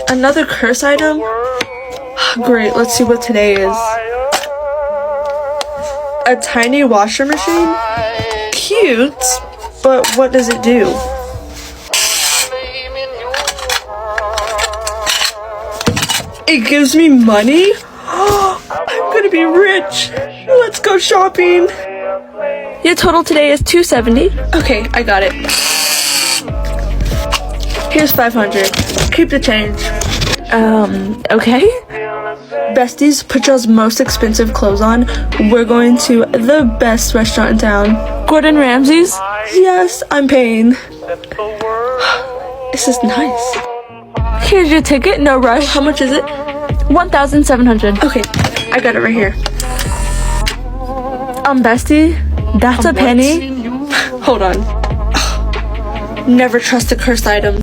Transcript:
Another curse item? Great, let's see what today is. A tiny washer machine? Cute, but what does it do? It gives me money? I'm gonna be rich. Let's go shopping. Your total today is $270. Okay, I got it. Here's $500. Keep the change. Okay. Besties, put y'all's most expensive clothes on. We're going to the best restaurant in town. Gordon Ramsay's? Yes, I'm paying. This is nice. Here's your ticket, no rush. How much is it? $1,700. Okay, I got it right here. Bestie, that's a penny. Hold on. Never trust a cursed item.